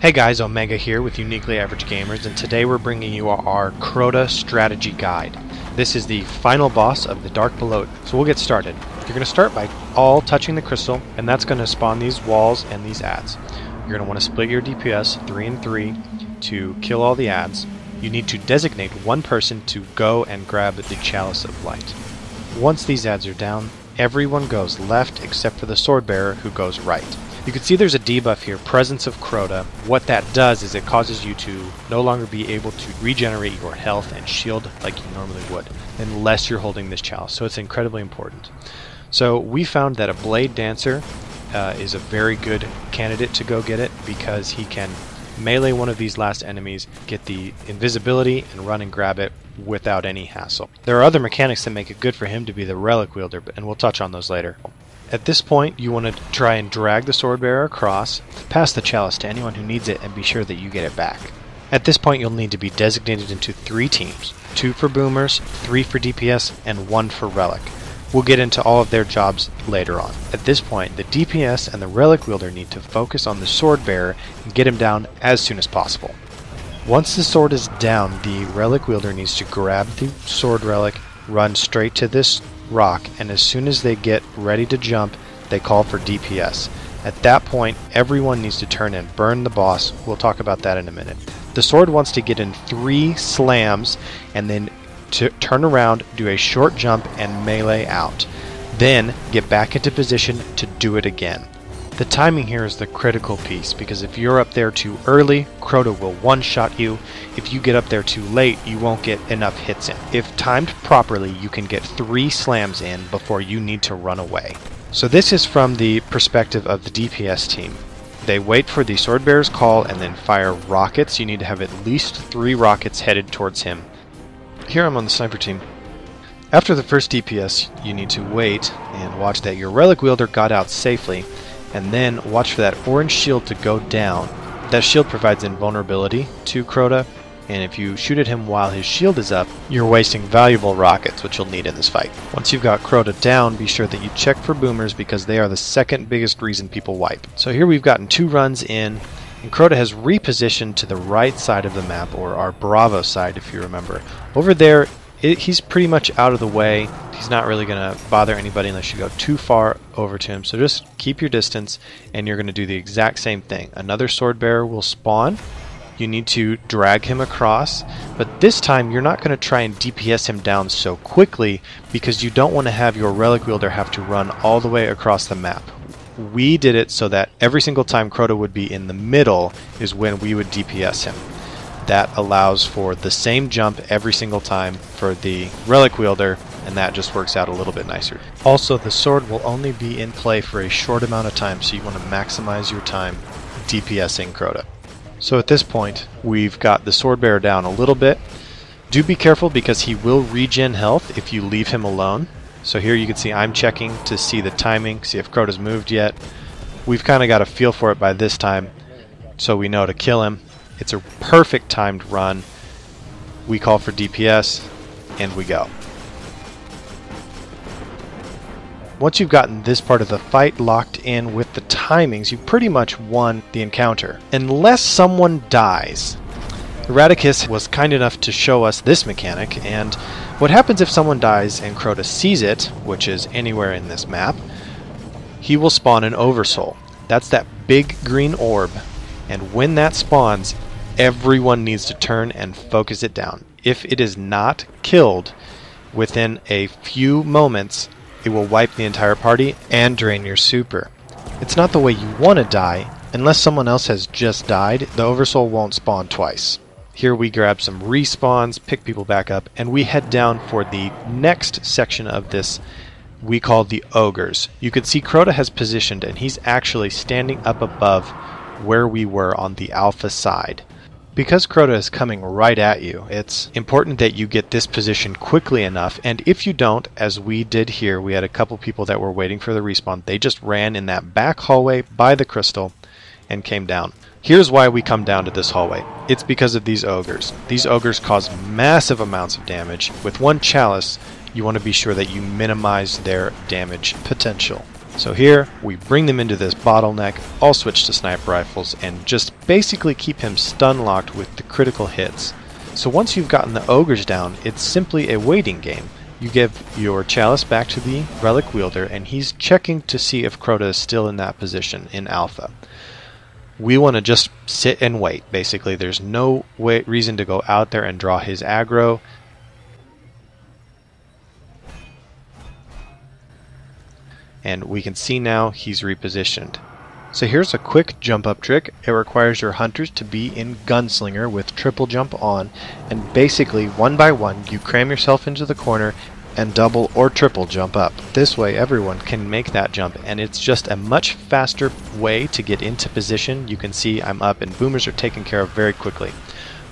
Hey guys, Omega here with Uniquely Average Gamers, and today we're bringing you our Crota strategy guide. This is the final boss of the Dark Below, so we'll get started. You're going to start by all touching the crystal, and that's going to spawn these walls and these adds. You're going to want to split your DPS 3 and 3 to kill all the adds. You need to designate one person to go and grab the Chalice of Light. Once these adds are down, everyone goes left except for the Sword Bearer, who goes right. You can see there's a debuff here, Presence of Crota. What that does is it causes you to no longer be able to regenerate your health and shield like you normally would, unless you're holding this chalice, so it's incredibly important. So we found that a Blade Dancer is a very good candidate to go get it, because he can melee one of these last enemies, get the invisibility, and run and grab it without any hassle. There are other mechanics that make it good for him to be the Relic Wielder, and we'll touch on those later. At this point, you want to try and drag the Sword Bearer across, pass the chalice to anyone who needs it, and be sure that you get it back. At this point, you'll need to be designated into 3 teams, 2 for Boomers, 3 for DPS, and 1 for Relic. We'll get into all of their jobs later on. At this point, the DPS and the Relic Wielder need to focus on the Sword Bearer and get him down as soon as possible. Once the sword is down, the Relic Wielder needs to grab the Sword Relic, run straight to this rock, and as soon as they get ready to jump, they call for DPS. At that point, everyone needs to turn and burn the boss. We'll talk about that in a minute. The sword wants to get in 3 slams and then turn around, do a short jump, and melee out. Then get back into position to do it again. The timing here is the critical piece, because if you're up there too early, Crota will one-shot you. If you get up there too late, you won't get enough hits in. If timed properly, you can get 3 slams in before you need to run away. So this is from the perspective of the DPS team. They wait for the Sword Bearer's call and then fire rockets. You need to have at least 3 rockets headed towards him. Here I'm on the sniper team. After the first DPS, you need to wait and watch that your Relic Wielder got out safely, and then watch for that orange shield to go down. That shield provides invulnerability to Crota, and if you shoot at him while his shield is up, you're wasting valuable rockets, which you'll need in this fight. Once you've got Crota down, be sure that you check for Boomers, because they are the second biggest reason people wipe. So here we've gotten 2 runs in, and Crota has repositioned to the right side of the map, or our Bravo side if you remember. Over there, he's pretty much out of the way. He's not really going to bother anybody unless you go too far over to him. So just keep your distance, and you're going to do the exact same thing. Another Sword Bearer will spawn. You need to drag him across, but this time you're not going to try and DPS him down so quickly, because you don't want to have your Relic Wielder have to run all the way across the map. We did it so that every single time Crota would be in the middle is when we would DPS him. That allows for the same jump every single time for the Relic Wielder, and that just works out a little bit nicer. Also, the sword will only be in play for a short amount of time, so you want to maximize your time DPSing Crota. So at this point, we've got the Sword Bearer down a little bit. Do be careful, because he will regen health if you leave him alone. So here you can see I'm checking to see the timing, see if Crota's moved yet. We've kind of got a feel for it by this time, so we know to kill him. It's a perfect timed run. We call for DPS, and we go. Once you've gotten this part of the fight locked in with the timings, you've pretty much won the encounter. Unless someone dies. Eraddicus was kind enough to show us this mechanic, and what happens if someone dies and Crota sees it, which is anywhere in this map, he will spawn an Oversoul. That's that big green orb, and when that spawns, everyone needs to turn and focus it down. If it is not killed within a few moments, it will wipe the entire party and drain your super. It's not the way you want to die. Unless someone else has just died, the Oversoul won't spawn twice. Here we grab some respawns, pick people back up, and we head down for the next section of this we call the Ogres. You can see Crota has positioned, and he's actually standing up above where we were on the Alpha side. Because Crota is coming right at you, it's important that you get this position quickly enough, and if you don't, as we did here, we had a couple people that were waiting for the respawn. They just ran in that back hallway by the crystal and came down. Here's why we come down to this hallway. It's because of these ogres. These ogres cause massive amounts of damage. With one chalice, you want to be sure that you minimize their damage potential. So here, we bring them into this bottleneck, all switch to sniper rifles, and just basically keep him stun locked with the critical hits. So once you've gotten the ogres down, it's simply a waiting game. You give your chalice back to the relic wielder, and he's checking to see if Crota is still in that position in alpha. We want to just sit and wait, basically. There's no reason to go out there and draw his aggro. And we can see now he's repositioned. So here's a quick jump up trick. It requires your hunters to be in Gunslinger with triple jump on, and basically one by one you cram yourself into the corner and double or triple jump up. This way everyone can make that jump, and it's just a much faster way to get into position. You can see I'm up and boomers are taken care of very quickly.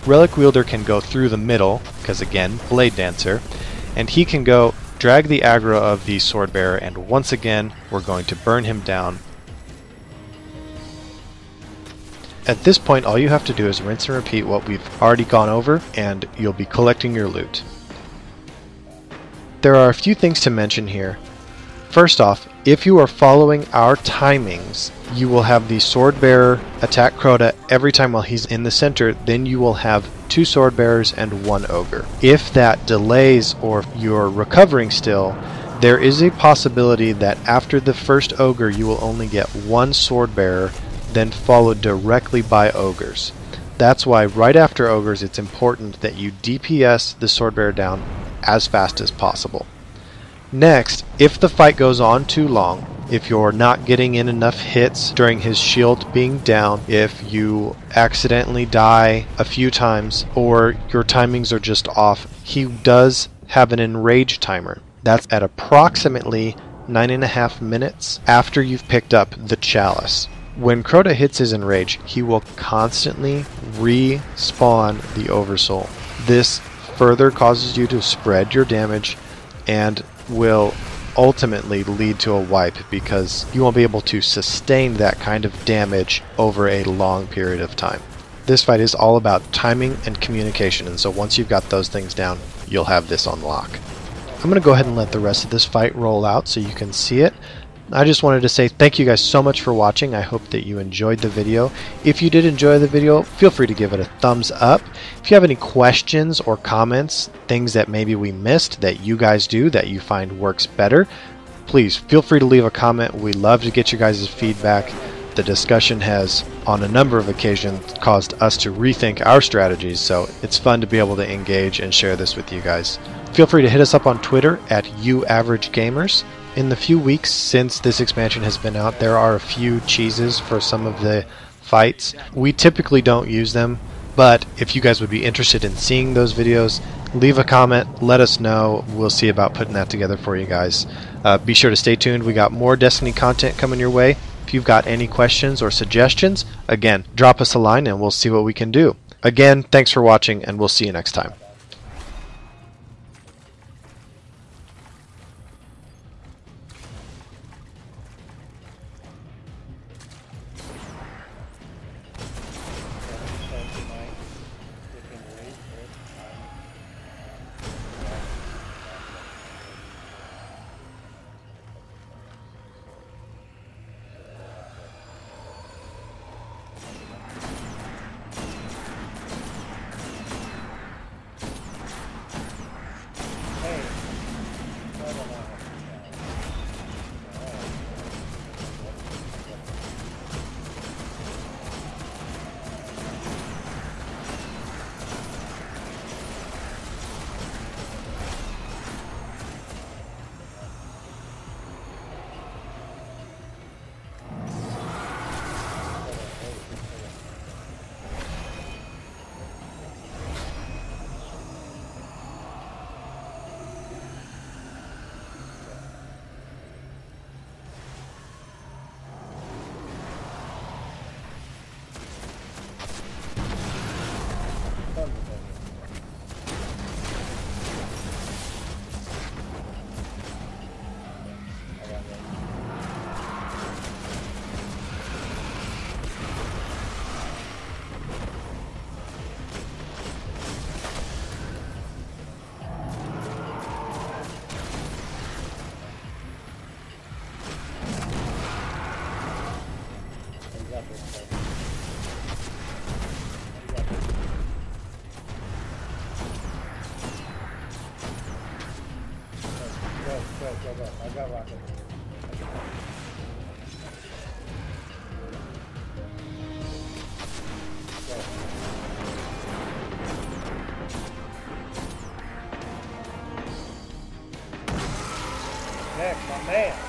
Relic Wielder can go through the middle, because again, Blade Dancer, and he can go drag the aggro of the Sword Bearer, and once again we're going to burn him down. At this point, all you have to do is rinse and repeat what we've already gone over, and you'll be collecting your loot. There are a few things to mention here. First off, if you are following our timings, you will have the Sword Bearer attack Crota every time while he's in the center, then you will have 2 Sword Bearers and 1 Ogre. If that delays or you're recovering still, there is a possibility that after the first Ogre you will only get 1 Sword Bearer, then followed directly by Ogres. That's why right after Ogres it's important that you DPS the Sword Bearer down as fast as possible. Next, if the fight goes on too long, if you're not getting in enough hits during his shield being down, if you accidentally die a few times, or your timings are just off, he does have an enrage timer. That's at approximately 9.5 minutes after you've picked up the chalice. When Crota hits his enrage, he will constantly respawn the Oversoul. This further causes you to spread your damage and will ultimately lead to a wipe, because you won't be able to sustain that kind of damage over a long period of time. This fight is all about timing and communication, and so once you've got those things down, you'll have this on lock. I'm going to go ahead and let the rest of this fight roll out so you can see it. I just wanted to say thank you guys so much for watching. I hope that you enjoyed the video. If you did enjoy the video, feel free to give it a thumbs up. If you have any questions or comments, things that maybe we missed that you guys do that you find works better, please feel free to leave a comment. We love to get you guys' feedback. The discussion has, on a number of occasions, caused us to rethink our strategies, so it's fun to be able to engage and share this with you guys. Feel free to hit us up on Twitter at YouAverageGamers. In the few weeks since this expansion has been out, there are a few cheeses for some of the fights. We typically don't use them, but if you guys would be interested in seeing those videos, leave a comment, let us know. We'll see about putting that together for you guys. Be sure to stay tuned. We got more Destiny content coming your way. If you've got any questions or suggestions, again, drop us a line and we'll see what we can do. Again, thanks for watching, and we'll see you next time. Man.